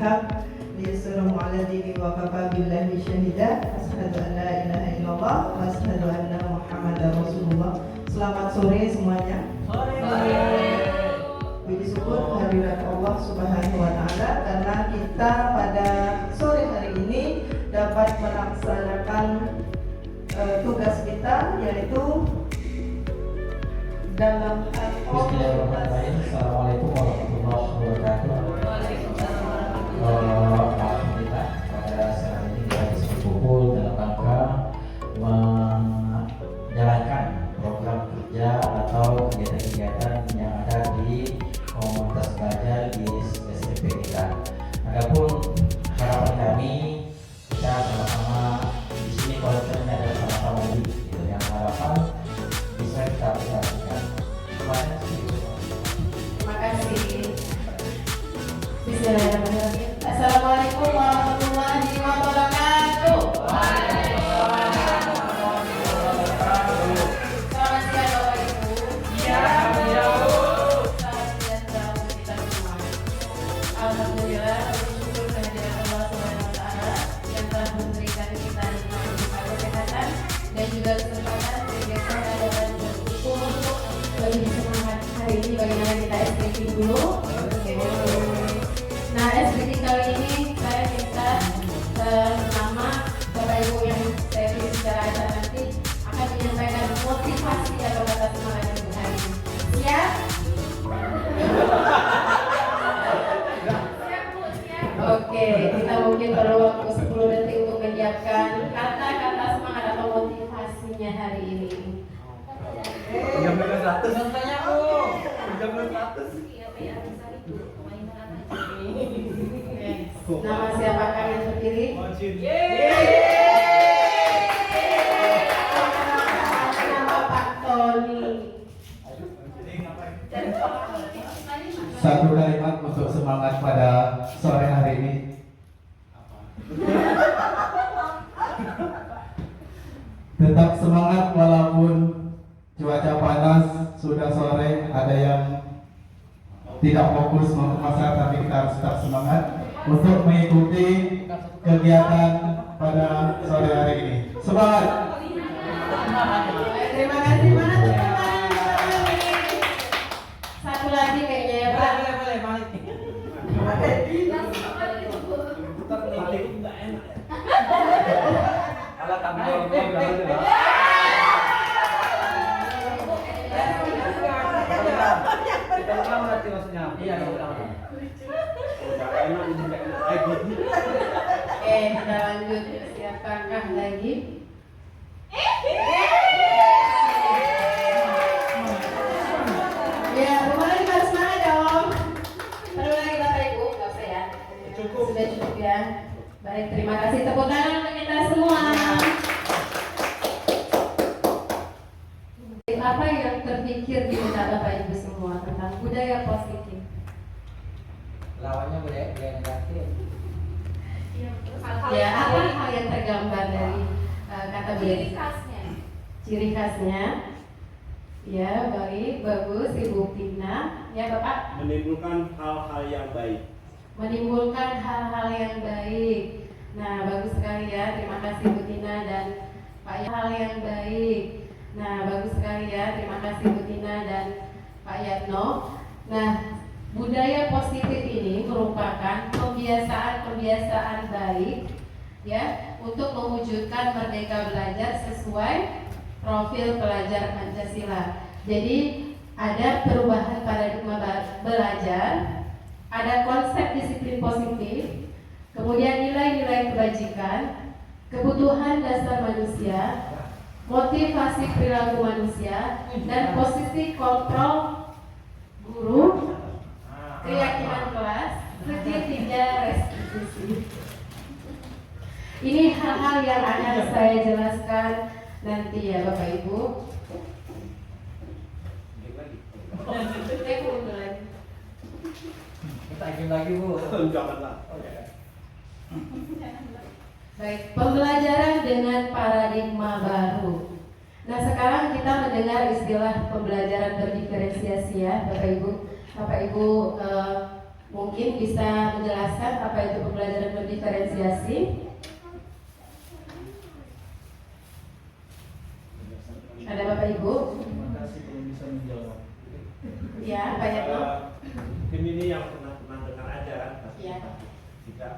بالحق ليسره على الدين وكفى بالله شهيدا أشهد أن لا إله إلا الله وأشهد أن محمدا رسول الله. Selamat sore semuanya. Puji syukur kehadirat Allah Subhanahu wa taala karena kita pada sore hari ini dapat melaksanakan tugas kita, yaitu dalam hal Bismillahirrahmanirrahim. Assalamualaikum warahmatullahi wabarakatuh. Alhamdulillah pada saat ini kita bisa berkumpul dalam rangka menjalankan program kerja atau kegiatan-kegiatan yang ada di komunitas belajar di SMP kita. Adapun harapan kami, kita sama-sama di sini konsepnya adalah sama-sama gitu. Yang harapan bisa kita aplikasikan. Terima kasih. Bismillahirrahmanirrahim. Assalamualaikum warahmatullahi wabarakatuh. Selamat siang Bapak Ibu. Selamat siang untuk kita semua. Alhamdulillah, bersyukur kehadiran Allah Subhanahu wa taala yang telah memberikan kita nikmat kesehatan dan juga kesempatan sehingga kita dapat berkumpul untuk lebih semangat hari ini. Bagaimana kita SPK dulu? Nah, SPK kali ini saya minta nama Bapak Ibu yang saya pilih secara acara nanti akan menyampaikan motivasi atau kata semangat untuk hari ini. Siap? Oke, kita mungkin perlu waktu 10 detik untuk menyiapkan kata-kata semangat atau motivasinya hari ini. Contohnya Bu. Nama siapakah yang terpilih? Nama Pak Tony. Satu kalimat untuk semangat pada sore hari ini. Tetap semangat walaupun cuaca panas, sudah sore, ada yang tidak fokus mau ke pasar, tapi kita harus tetap semangat untuk mengikuti kegiatan pada sore hari ini. Semangat! Terima kasih. Mana teman-teman? Satu lagi kayaknya ya Pak. Kalau tampil Kita lanjut. Siapakah lagi? Ya, kemarin juga harus semangat dong. Perlu lagi Bapak Ibu? Gak usah ya. Sudah cukup ya. Baik, terima kasih. Tepuk tangan untuk kita semua. Apa yang terpikir di benak Bapak Ibu semua tentang budaya positif? lawannya budaya negatif. Ya, apa hal yang tergambar dari kata budaya? Ciri khasnya. Ya, baik, bagus Ibu Tina. Ya, Bapak. Menimbulkan hal-hal yang baik. Menimbulkan hal-hal yang baik. Nah, bagus sekali ya. Terima kasih Bu Tina dan Pak. Hal yang baik. Nah, bagus sekali ya. Terima kasih Bu Tina dan Pak Yatno. Nah, budaya positif ini merupakan kebiasaan-kebiasaan baik ya untuk mewujudkan merdeka belajar sesuai profil pelajar Pancasila. Jadi ada perubahan paradigma belajar, ada konsep disiplin positif, kemudian nilai-nilai kebajikan, kebutuhan dasar manusia, motivasi perilaku manusia, dan posisi kontrol guru, keyakinan kelas, segitiga restitusi. Ini hal-hal yang akan saya jelaskan nanti ya Bapak Ibu. Kita ingin lagi Bu. Janganlah. Baik, pembelajaran dengan paradigma baru. Nah, sekarang kita mendengar istilah pembelajaran berdiferensiasi ya Bapak Ibu. Bapak Ibu mungkin bisa menjelaskan apa itu pembelajaran berdiferensiasi. Ada Bapak Ibu? Terima kasih belum bisa menjawab. Ya, Pak Yatno. Mungkin ini yang pernah dengar aja kan. Iya. Jika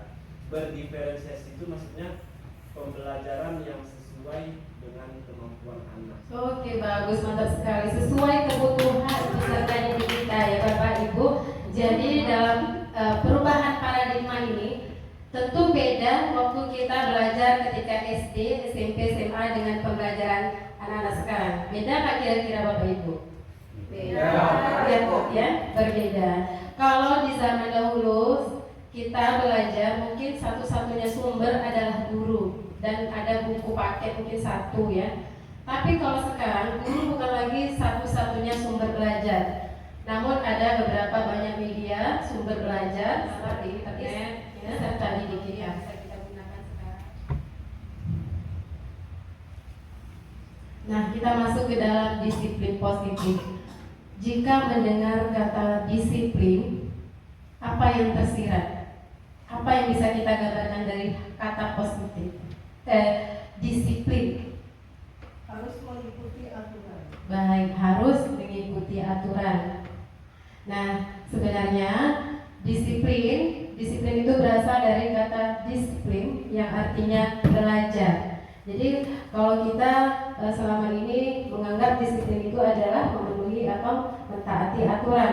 berdiferensiasi itu maksudnya pembelajaran yang sesuai dengan kemampuan anak. Oke, bagus, mantap sekali. Sesuai kebutuhan peserta didik kita ya Bapak Ibu. Jadi dalam perubahan paradigma ini tentu beda waktu kita belajar ketika SD, SMP, SMA dengan pembelajaran anak-anak sekarang. Beda nggak kira-kira Bapak Ibu? Beda. Ya, berbeda. Kalau di zaman dahulu kita belajar mungkin satu-satunya sumber adalah guru dan ada buku paket mungkin satu ya. Tapi kalau sekarang guru bukan lagi satu-satunya sumber belajar. Namun ada beberapa banyak media sumber belajar seperti internet ya, serta didik yang bisa kita gunakan sekarang. Nah, kita masuk ke dalam disiplin positif. Jika mendengar kata disiplin, apa yang tersirat? Apa yang bisa kita gambarkan dari kata positif? Disiplin. Harus mengikuti aturan. Baik, harus mengikuti aturan. Nah, sebenarnya disiplin itu berasal dari kata disiplin yang artinya belajar. Jadi kalau kita selama ini menganggap disiplin itu adalah memenuhi atau mentaati aturan,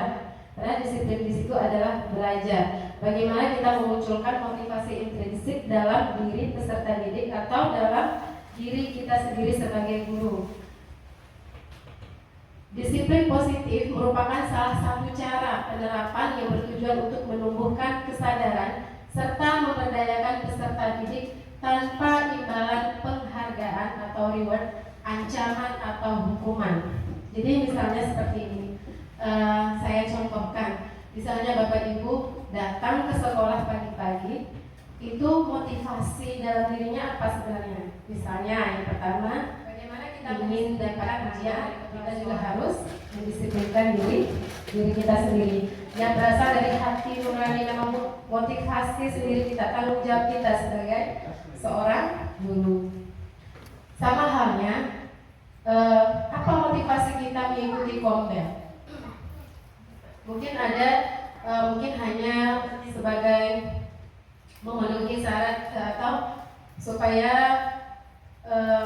karena disiplin di situ adalah belajar. Bagaimana kita memunculkan motivasi intrinsik dalam diri peserta didik atau dalam diri kita sendiri sebagai guru. Disiplin positif merupakan salah satu cara penerapan yang bertujuan untuk menumbuhkan kesadaran serta memberdayakan peserta didik tanpa imbalan penghargaan atau reward, ancaman atau hukuman. Jadi misalnya seperti ini, saya contohkan, misalnya Bapak Ibu datang ke sekolah pagi-pagi, itu motivasi dalam dirinya apa sebenarnya? Misalnya yang pertama, bagaimana kita ingin dapat ujian, kita juga harus mendisiplinkan diri kita sendiri. Yang berasal dari hati nurani yang motivasi sendiri kita, tanggung jawab kita sebagai seorang guru. Sama halnya, apa motivasi kita mengikuti Kombel? Mungkin ada, mungkin hanya sebagai memenuhi syarat atau supaya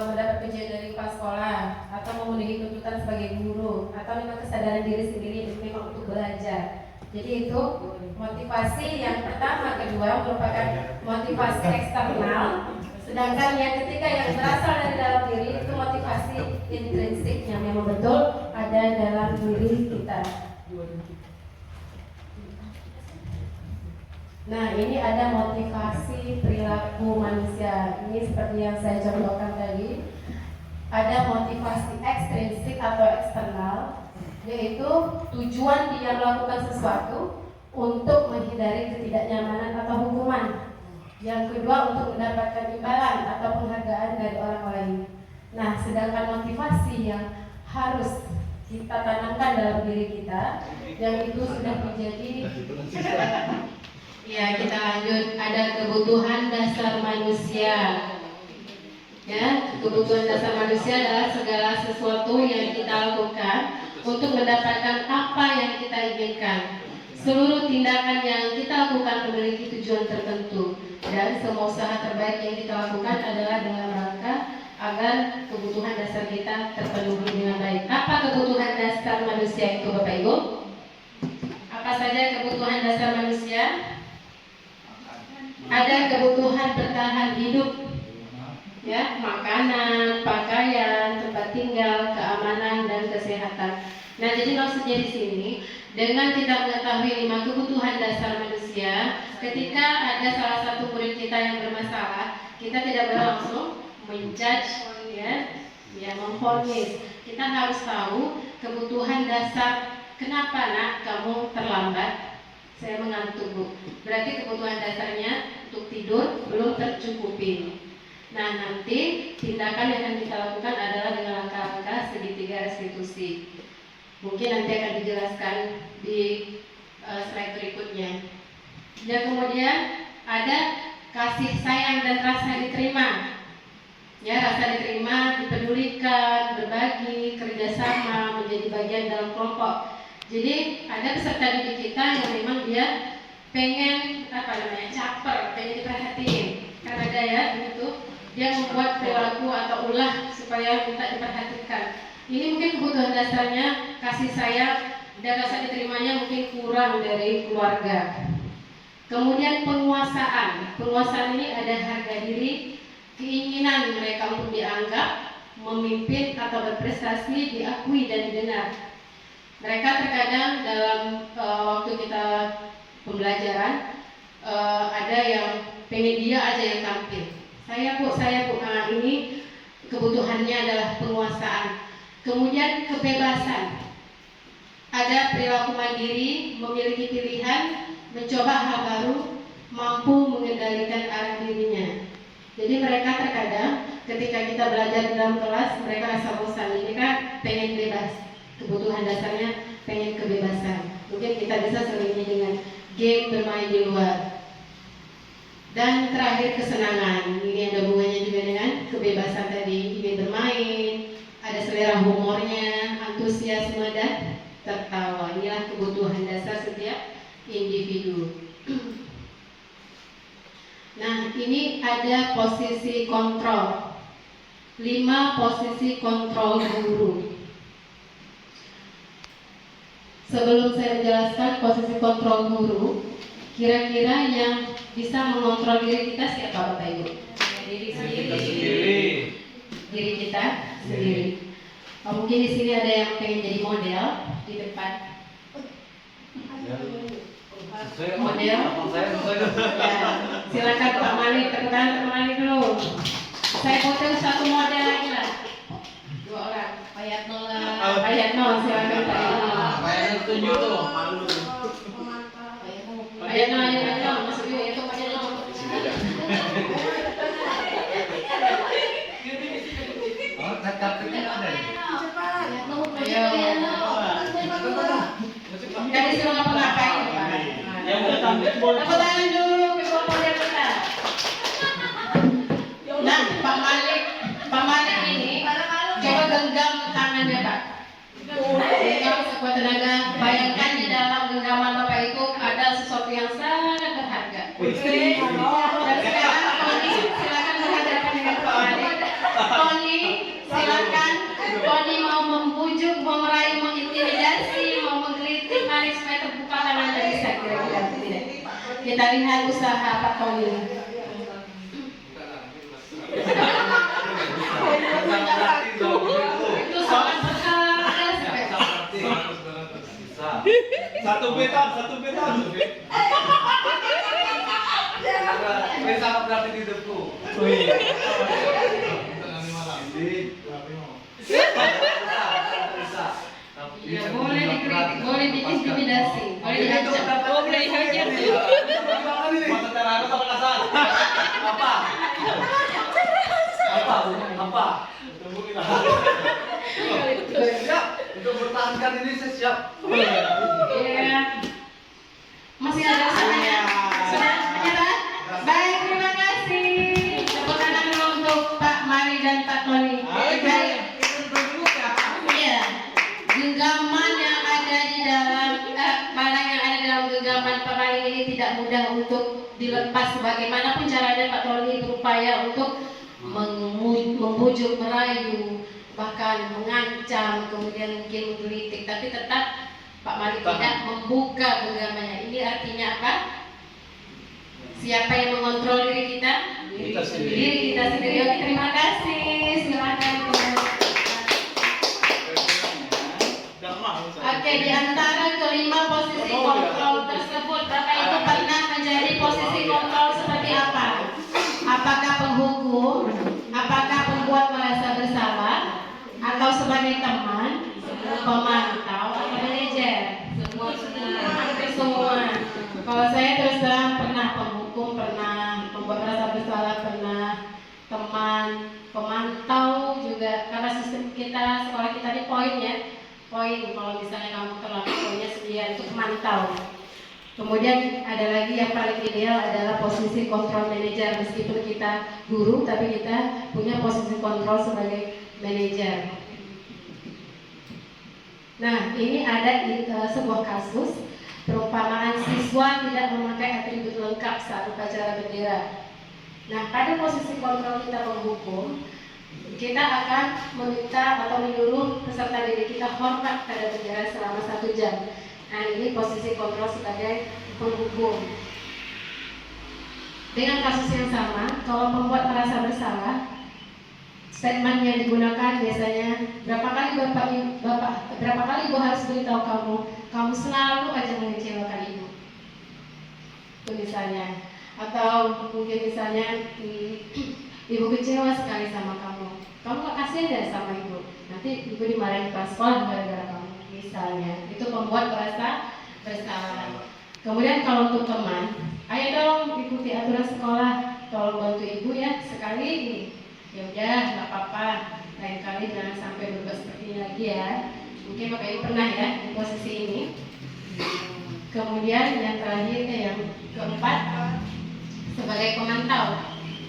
mendapat ujian dari kepala sekolah atau memenuhi tuntutan sebagai guru atau memang kesadaran diri sendiri memang untuk belajar. Jadi itu motivasi yang pertama, kedua merupakan motivasi eksternal, sedangkan yang ketiga yang berasal dari dalam diri itu motivasi intrinsik yang memang betul ada dalam diri kita. Nah, ini ada motivasi perilaku manusia. Ini seperti yang saya contohkan tadi. Ada motivasi ekstrinsik atau eksternal, yaitu tujuan dia melakukan sesuatu untuk menghindari ketidaknyamanan atau hukuman. Yang kedua, untuk mendapatkan imbalan atau penghargaan dari orang lain. Nah, sedangkan motivasi yang harus kita tanamkan dalam diri kita, yang itu sudah menjadi ya, kita lanjut. Ada kebutuhan dasar manusia. Ya, kebutuhan dasar manusia adalah segala sesuatu yang kita lakukan untuk mendapatkan apa yang kita inginkan. Seluruh tindakan yang kita lakukan memiliki tujuan tertentu, dan semua usaha terbaik yang kita lakukan adalah dalam rangka agar kebutuhan dasar kita terpenuhi dengan baik. Apa kebutuhan dasar manusia itu, Bapak Ibu? Apa saja kebutuhan dasar manusia? Ada kebutuhan bertahan hidup, ya, makanan, pakaian, tempat tinggal, keamanan, dan kesehatan. Nah, jadi maksudnya di sini, dengan kita mengetahui 5 kebutuhan dasar manusia, ketika ada salah satu murid kita yang bermasalah, kita tidak boleh langsung menjudge, ya, memvonis. Kita harus tahu kebutuhan dasar. Kenapa nak kamu terlambat? Saya mengantuk, Bu. Berarti kebutuhan dasarnya untuk tidur belum tercukupi. Nah, nanti tindakan yang akan kita lakukan adalah dengan langkah-langkah segitiga restitusi. Mungkin nanti akan dijelaskan di slide berikutnya. Dan kemudian ada kasih sayang dan rasa diterima. Ya, rasa diterima, dipedulikan, berbagi, kerjasama, menjadi bagian dalam kelompok. Jadi ada peserta didik kita yang memang dia pengen caper, pengen diperhatiin. Kan ada ya begitu, dia membuat perilaku atau ulah supaya minta diperhatikan. Ini mungkin kebutuhan dasarnya, kasih sayang dan rasa diterimanya mungkin kurang dari keluarga. Kemudian penguasaan ini ada harga diri, keinginan mereka untuk dianggap, memimpin atau berprestasi, diakui dan didengar. Mereka terkadang dalam waktu kita pembelajaran ada yang pengen dia aja yang tampil. Saya bu, nah, ini kebutuhannya adalah penguasaan. Kemudian kebebasan. Ada perilaku mandiri, memiliki pilihan, mencoba hal baru, mampu mengendalikan arah dirinya. Jadi mereka terkadang ketika kita belajar di dalam kelas, mereka rasa bosan. Mereka pengen bebas. Kebutuhan dasarnya pengen kebebasan. Mungkin kita bisa selingi dengan game bermain di luar. Dan terakhir kesenangan. Ini ada hubungannya juga dengan kebebasan tadi. Ingin bermain, ada selera humornya, antusiasme dan tertawa. Inilah kebutuhan dasar setiap individu. Nah, ini ada posisi kontrol. 5 posisi kontrol guru. Sebelum saya menjelaskan posisi kontrol guru, kira-kira yang bisa mengontrol diri kita siapa Bapak Ibu? Diri sendiri. Diri kita sendiri. Mungkin di sini ada yang pengen jadi model di depan. Model. Ya, silakan Pak Malik, Pak Malik dulu. Saya foto satu model lagi lah. 2 orang. Pak Yatno lah. Pak Yatno, silakan Pak Yatno. Pak Yatno tunjuk tuh. Pak Yatno, masuk yuk, itu Pak Yatno. Oh, kartunya ada. Dari disuruh ngapa-ngapain Pak. Yang udah tampil boleh. Tepuk tangan dulu ke model kita. Nah, Pak Malik ini coba genggam tangannya Pak. Genggam sekuat tenaga. Bayangkan di dalam genggaman Bapak itu ada sesuatu yang sangat berharga. Dan sekarang Tony, silakan berhadapan dengan Pak Malik. Tony, silakan. Tony mau membujuk, mau meraih, mengintimidasi, mau menggelitik Malik supaya terbuka tangannya bisa kira-kira tidak. Kita lihat usaha Pak Tony. Itu sangat berharga sekali. Satu beton. Sangat berarti di hidupku. Ya, boleh dikritik, boleh diintimidasi, boleh diancam. Boleh dihajar. Apa? Siap untuk bertahankan ini saya siap. Iya. Masih ada usahanya. Sudah menyerah? Baik, terima kasih. Tepuk tangan dulu untuk Pak Mari dan Pak Tony. Baik. Iya. Genggaman yang ada di dalam barang yang ada dalam genggaman Pak Mari ini tidak mudah untuk dilepas. Bagaimanapun caranya Pak Tony berupaya untuk membujuk, merayu, bahkan mengancam, kemudian mungkin menggelitik, tapi tetap Pak Malik tidak membuka genggamannya. Ini artinya apa? Siapa yang mengontrol diri kita? Diri kita sendiri. Oke, terima kasih. Silakan. Oke, di antara kelima posisi kontrol tersebut, Bapak Ibu pernah menjadi posisi kontrol seperti apa? Apakah penghukum? Apakah pembuat merasa bersalah? Atau sebagai teman? Pemantau atau manajer? Semua. Kalau saya terus terang pernah penghukum, pernah pembuat merasa bersalah, pernah teman, pemantau juga. Karena sistem kita, sekolah kita ini poin ya. Poin, kalau misalnya kamu terlalu poinnya sekian untuk memantau. Kemudian ada lagi yang paling ideal adalah posisi kontrol manajer. Meskipun kita guru, tapi kita punya posisi kontrol sebagai manajer. Nah, ini ada sebuah kasus perumpamaan siswa tidak memakai atribut lengkap saat upacara bendera. Nah, pada posisi kontrol kita menghukum, kita akan meminta atau menyuruh peserta didik kita hormat pada bendera selama 1 jam. Nah, ini posisi kontrol sebagai penghukum. Dengan kasus yang sama, kalau pembuat merasa bersalah, statement yang digunakan biasanya berapa kali ibu harus beritahu kamu selalu aja mengecewakan ibu. Itu misalnya, atau mungkin misalnya ibu kecewa sekali sama kamu gak kasihan ya sama ibu, nanti ibu dimarahin pas sekolah gara-gara kamu. Misalnya, itu membuat merasa bersalah. Kemudian kalau untuk teman, ayo dong ikuti aturan sekolah, tolong bantu ibu ya sekali ini. Ya udah, nggak apa-apa. Lain kali jangan sampai berbuat seperti ini lagi ya. Mungkin Bapak Ibu pernah ya di posisi ini. Kemudian yang terakhir, yang keempat, sebagai pemantau.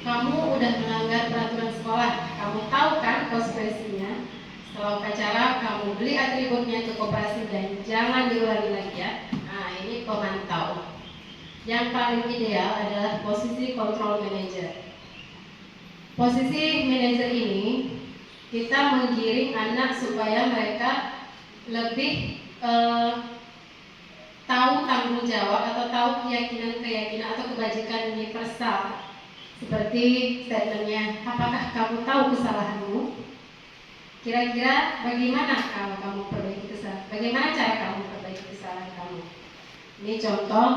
Kamu udah melanggar peraturan sekolah, kamu tahu kan konsekuensinya. Setelah upacara, kamu beli atributnya ke koperasi dan jangan diulangi lagi ya. Nah, ini pemantau. Yang paling ideal adalah posisi control manager. Posisi manajer ini kita menggiring anak supaya mereka lebih tahu tanggung jawab atau tahu keyakinan atau kebajikan universal. Seperti statementnya, apakah kamu tahu kesalahanmu? Kira-kira bagaimana kalau kamu perbaiki kesalahan? Bagaimana cara kamu perbaiki kesalahan kamu? Ini contoh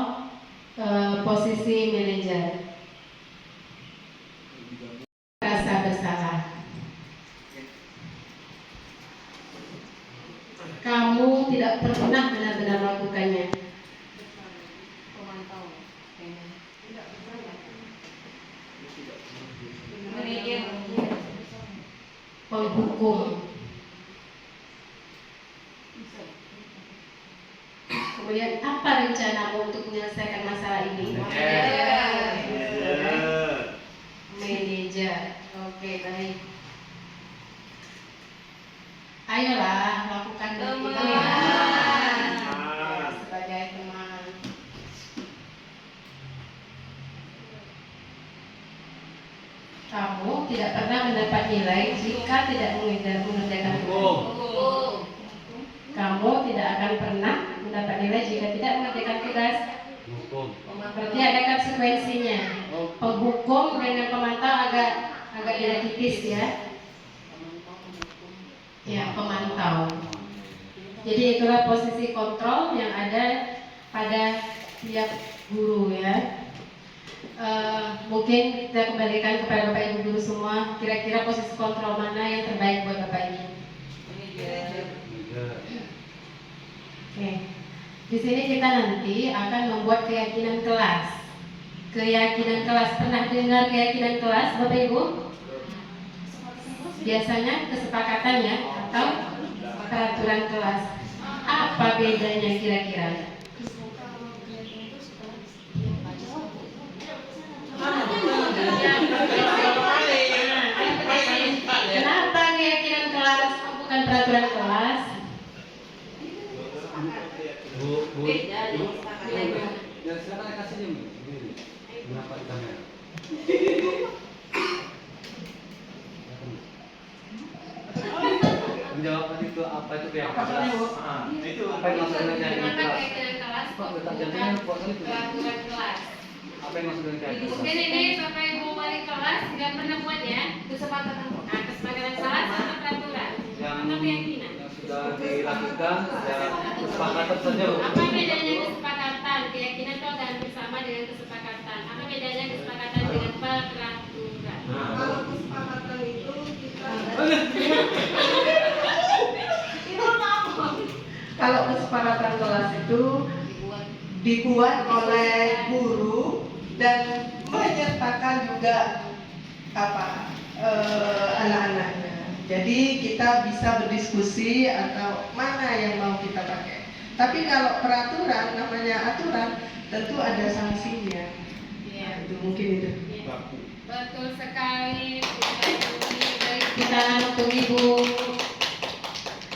posisi manajer. Rasa bersalah. Kamu tidak pernah benar-benar melakukannya. Pemantau. Penghukum. Kemudian apa rencanamu untuk menyelesaikan masalah ini? Manajer. Oke, baik. Ayolah lakukan itu ya. Sebagai teman. Kamu tidak pernah mendapat nilai jika tidak mengerjakan tugas. Kamu tidak akan pernah mendapat nilai jika tidak mengerjakan tugas. Berarti ada konsekuensinya. Penghukum dengan pemantau agak beda tipis ya. Ya, pemantau. Jadi itulah posisi kontrol yang ada pada tiap guru ya. Mungkin kita kembalikan kepada Bapak Ibu guru semua. Kira-kira posisi kontrol mana yang terbaik buat Bapak Ibu? Oke. Di sini kita nanti akan membuat keyakinan kelas. Keyakinan kelas, pernah dengar keyakinan kelas Bapak Ibu? Biasanya kesepakatannya atau peraturan kelas. Apa bedanya kira-kira? Kenapa keyakinan kelas bukan peraturan kelas? Ya silakan kasih ini. Kenapa di kamera? Menjawab itu apa itu keyakinan kelas? Itu apa yang maksudnya keyakinan kelas? Peraturan kelas. Apa yang maksudnya keyakinan kelas? Mungkin ini Bapak Ibu wali kelas nggak pernah buat ya kesepakatan. Nah, kesepakatan kelas sama peraturan atau keyakinan. Yang sudah dilakukan ya kesepakatan saja. Apa bedanya kesepakatan? Keyakinan itu akan bersama dengan kesepakatan. Apa bedanya kesepakatan dengan peraturan? Kalau kesepakatan itu kita kalau kesepakatan kelas itu dibuat oleh guru dan menyertakan juga anak-anaknya. Jadi kita bisa berdiskusi atau mana yang mau kita pakai. Tapi kalau peraturan, namanya aturan, tentu ada sanksinya. Iya. Itu mungkin itu. Betul sekali. Dari kita untuk Ibu.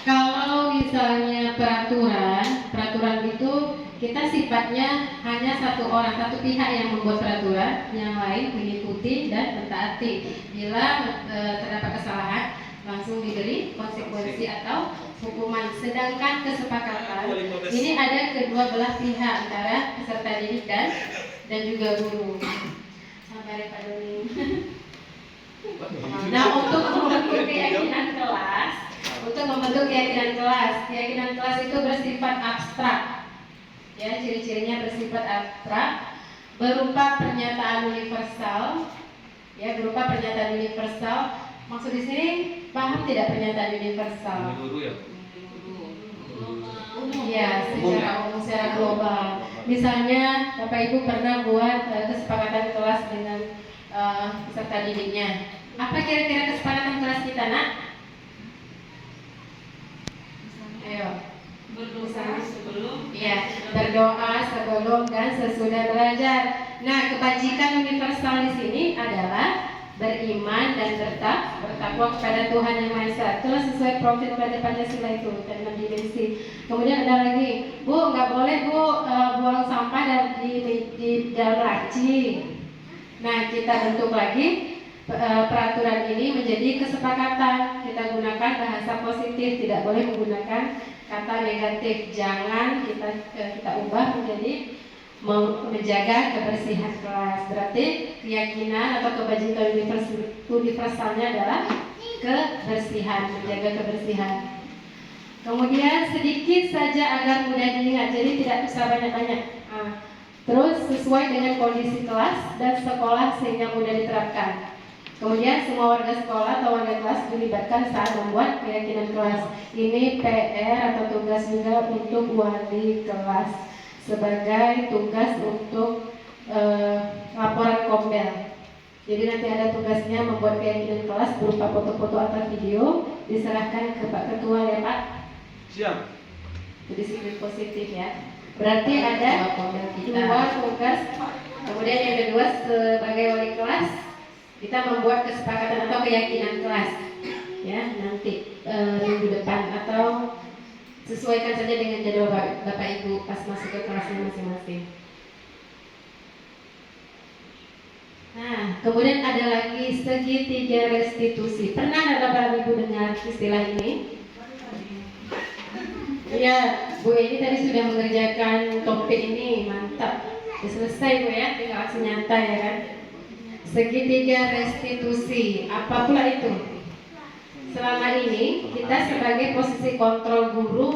Kalau misalnya peraturan itu kita sifatnya hanya satu orang, satu pihak yang membuat peraturan, yang lain mengikuti dan mentaati. Bila terdapat kesalahan, langsung diberi konsekuensi atau hukuman. Sedangkan kesepakatan ini ada kedua belah pihak antara peserta didik dan juga guru. Sampai Pak Doni. Nah, untuk membentuk keyakinan kelas itu bersifat abstrak. Ya, ciri-cirinya bersifat abstrak, berupa pernyataan universal. Ya, berupa pernyataan universal. Maksud di sini paham tidak pernyataan universal? Ya, secara umum, secara global. Misalnya, Bapak Ibu pernah buat kesepakatan kelas dengan peserta didiknya. Apa kira-kira kesepakatan kelas kita, Nak? Ayo. Berdoa sebelum, ya, berdoa sebelum dan sesudah belajar. Nah, kebajikan universal di sini adalah beriman dan bertakwa kepada Tuhan Yang Maha Esa. Itulah sesuai profil pada Pancasila itu, dan 6 dimensi. Kemudian ada lagi, Bu, nggak boleh Bu buang sampah dan di dalam laci. Nah, kita bentuk lagi peraturan ini menjadi kesepakatan. Kita gunakan bahasa positif, tidak boleh menggunakan kata negatif. Jangan kita ubah menjadi menjaga kebersihan kelas. Berarti keyakinan atau kebajikan universalnya adalah kebersihan, menjaga kebersihan. Kemudian sedikit saja agar mudah diingat, jadi tidak usah banyak-banyak. Terus sesuai dengan kondisi kelas dan sekolah sehingga mudah diterapkan. Kemudian semua warga sekolah atau warga kelas dilibatkan saat membuat keyakinan kelas. Ini PR atau tugas juga untuk wali kelas sebagai tugas untuk laporan kombel. Jadi nanti ada tugasnya membuat keyakinan kelas berupa foto-foto atau video, diserahkan ke Pak Ketua ya Pak. Siap. Jadi disiplin positif ya. Berarti ada dua tugas. Kemudian yang kedua sebagai wali kelas kita membuat kesepakatan atau keyakinan kelas ya nanti minggu depan, atau sesuaikan saja dengan jadwal Bapak Ibu pas masuk ke kelasnya masing-masing. Nah, kemudian ada lagi segitiga restitusi. Pernah ada Bapak Ibu dengar istilah ini? Ya, Bu Edi tadi sudah mengerjakan topik ini, mantap. Sudah selesai Bu ya, tinggal aksi nyata ya kan. Segitiga restitusi, apa pula itu? Selama ini kita sebagai posisi kontrol guru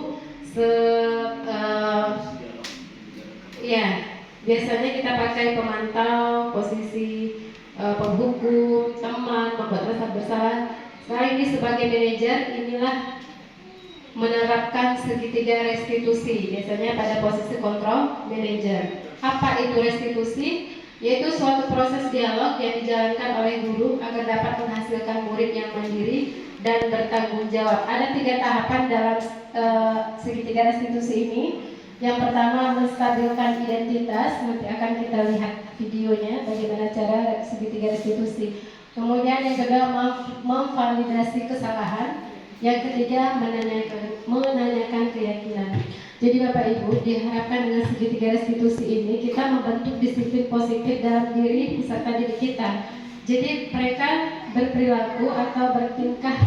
biasanya kita pakai pemantau, posisi penghukum, teman, pembuat rasa bersalah. Sekarang ini sebagai manajer, inilah menerapkan segitiga restitusi, biasanya pada posisi kontrol manajer. Apa itu restitusi? Yaitu suatu proses dialog yang dijalankan oleh guru agar dapat menghasilkan murid yang mandiri dan bertanggung jawab. Ada 3 tahapan dalam segitiga restitusi ini. Yang pertama, menstabilkan identitas. Nanti akan kita lihat videonya bagaimana cara segitiga restitusi. Kemudian yang kedua, memvalidasi kesalahan. Yang ketiga, menanyakan keyakinan. Jadi Bapak Ibu, diharapkan dengan segitiga restitusi ini kita membentuk disiplin positif dalam diri peserta didik kita. Jadi mereka berperilaku atau bertingkah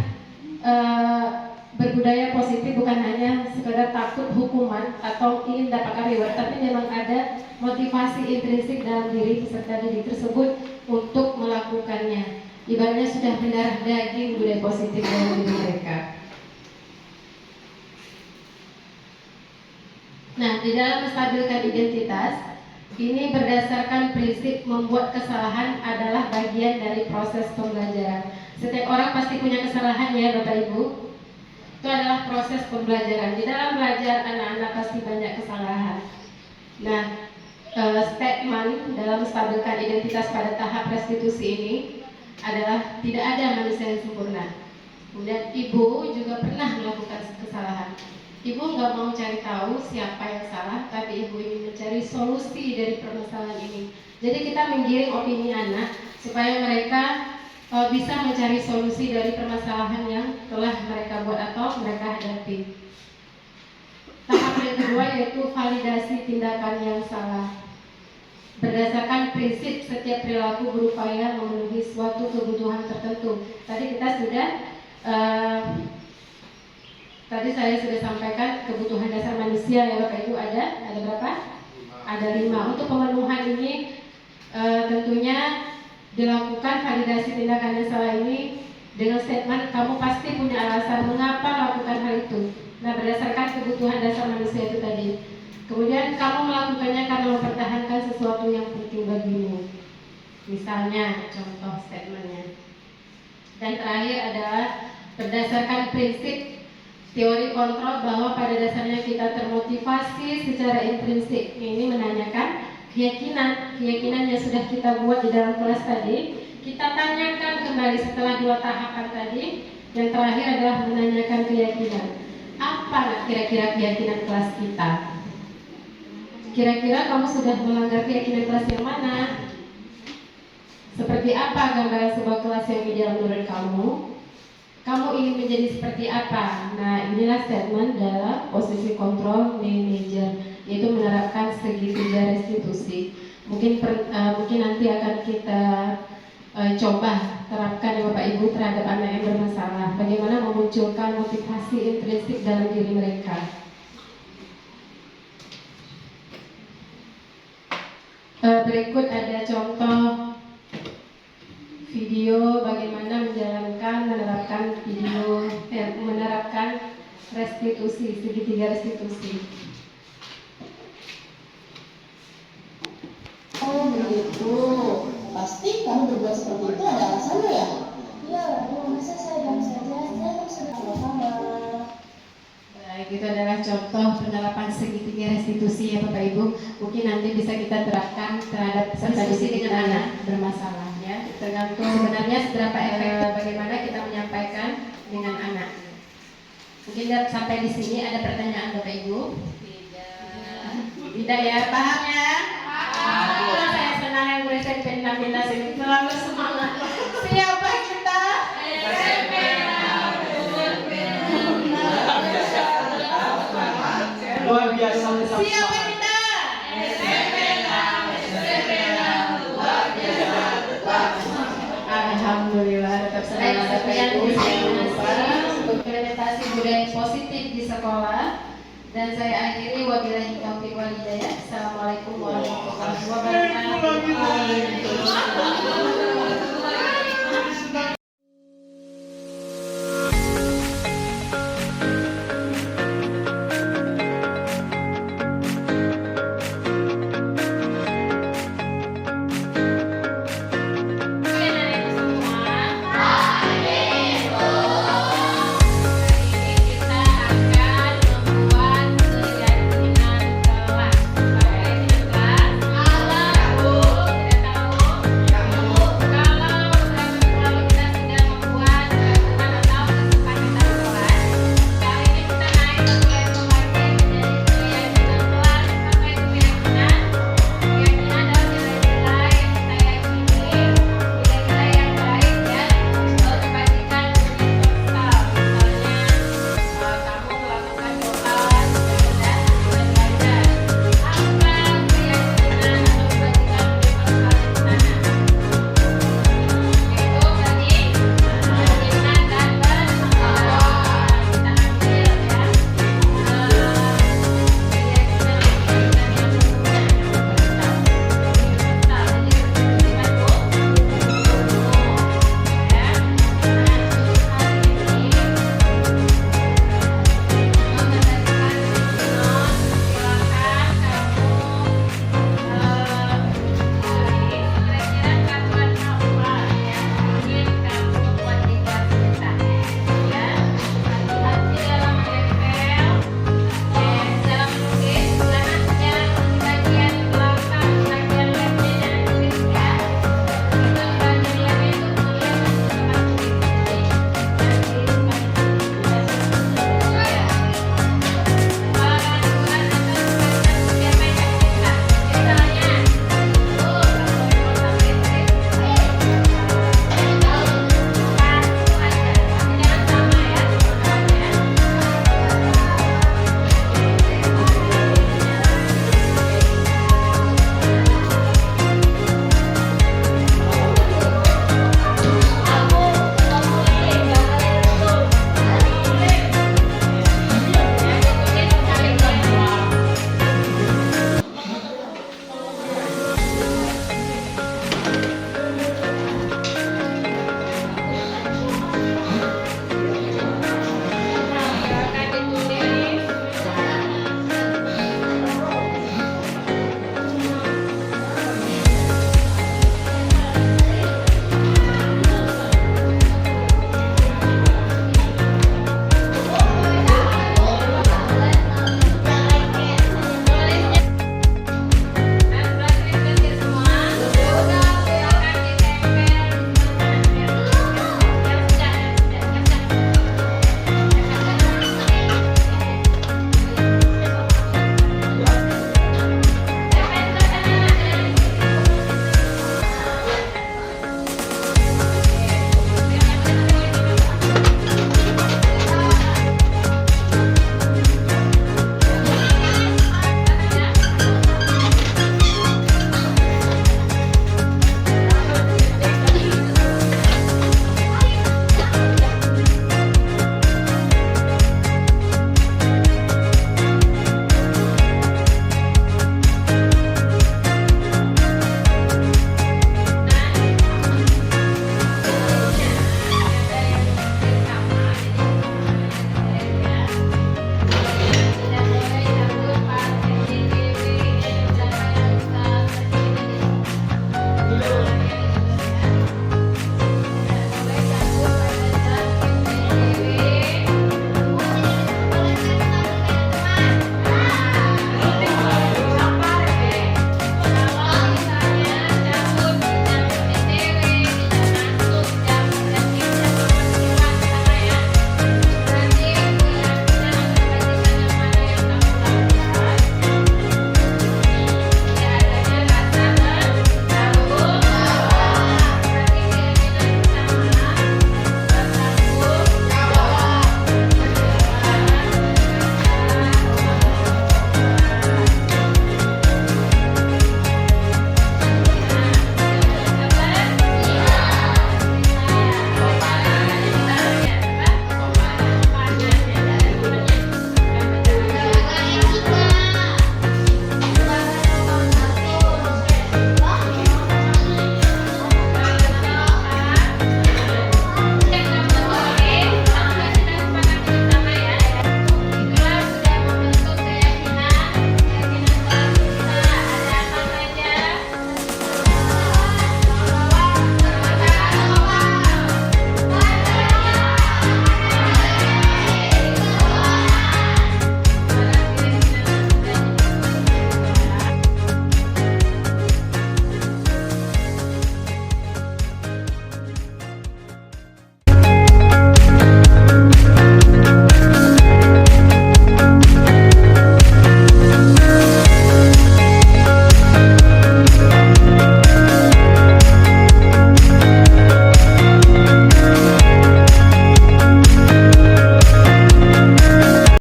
berbudaya positif, bukan hanya sekedar takut hukuman atau ingin dapatkan reward, tapi memang ada motivasi intrinsik dalam diri peserta didik tersebut untuk melakukannya. Ibaratnya sudah mendarah daging budaya positif dalam diri mereka. Nah, di dalam menstabilkan identitas ini berdasarkan prinsip membuat kesalahan adalah bagian dari proses pembelajaran. Setiap orang pasti punya kesalahan ya Bapak Ibu. Itu adalah proses pembelajaran. Di dalam belajar anak-anak pasti banyak kesalahan. Nah, statement dalam menstabilkan identitas pada tahap restitusi ini adalah tidak ada manusia yang sempurna. Kemudian Ibu juga pernah melakukan kesalahan. Ibu Ibu nggak mau cari tahu siapa yang salah, tapi ibu ingin mencari solusi dari permasalahan ini. Jadi kita menggiring opini anak supaya mereka bisa mencari solusi dari permasalahan yang telah mereka buat atau mereka hadapi. Tahap yang kedua yaitu validasi tindakan yang salah. Berdasarkan prinsip setiap perilaku berupaya memenuhi suatu kebutuhan tertentu. Tadi kita sudah tadi saya sudah sampaikan kebutuhan dasar manusia ya Bapak Ibu ada berapa? Ada 5. Untuk pemenuhan ini tentunya dilakukan validasi tindakan yang salah ini dengan statement kamu pasti punya alasan mengapa lakukan hal itu. Nah, berdasarkan kebutuhan dasar manusia itu tadi. Kemudian kamu melakukannya karena mempertahankan sesuatu yang penting bagimu. Misalnya contoh statementnya. Dan terakhir adalah berdasarkan prinsip teori kontrol bahwa pada dasarnya kita termotivasi secara intrinsik. Ini menanyakan keyakinan yang sudah kita buat di dalam kelas tadi, kita tanyakan kembali setelah 2 tahapan tadi. Yang terakhir adalah menanyakan keyakinan. Apa kira-kira keyakinan kelas kita? Kira-kira kamu sudah melanggar keyakinan kelas yang mana? Seperti apa gambaran sebuah kelas yang ideal menurut kamu? Kamu ingin menjadi seperti apa? Nah, inilah statement dalam posisi kontrol manager, yaitu menerapkan segitiga restitusi. Mungkin nanti akan kita coba terapkan ya Bapak Ibu terhadap anak yang bermasalah. Bagaimana memunculkan motivasi intrinsik dalam diri mereka. Berikut ada contoh video bagaimana menerapkan restitusi, segitiga restitusi. Oh begitu, pasti kamu berbuat seperti itu ada alasannya ya? Iya, masa saya diam saja, saya kan sudah sama-sama. Baik, itu adalah contoh penerapan segitiga restitusi ya Bapak Ibu. Mungkin nanti bisa kita terapkan terhadap peserta didik dengan anak bermasalah ya. Tergantung sebenarnya seberapa efektif bagaimana kita menyampaikan dengan anak. Mungkin sampai di sini ada pertanyaan Bapak Ibu? Tidak ya, paham ya? Paham. Saya senang yang murid SMP 16 ini selalu semangat. Siapa kita? Luar biasa. Siapa kita? Luar biasa. Alhamdulillah tetap semangat Bapak Ibu. Implementasi budaya positif di sekolah. Dan saya akhiri wabillahi taufiq wal hidayah. Assalamualaikum warahmatullahi wabarakatuh.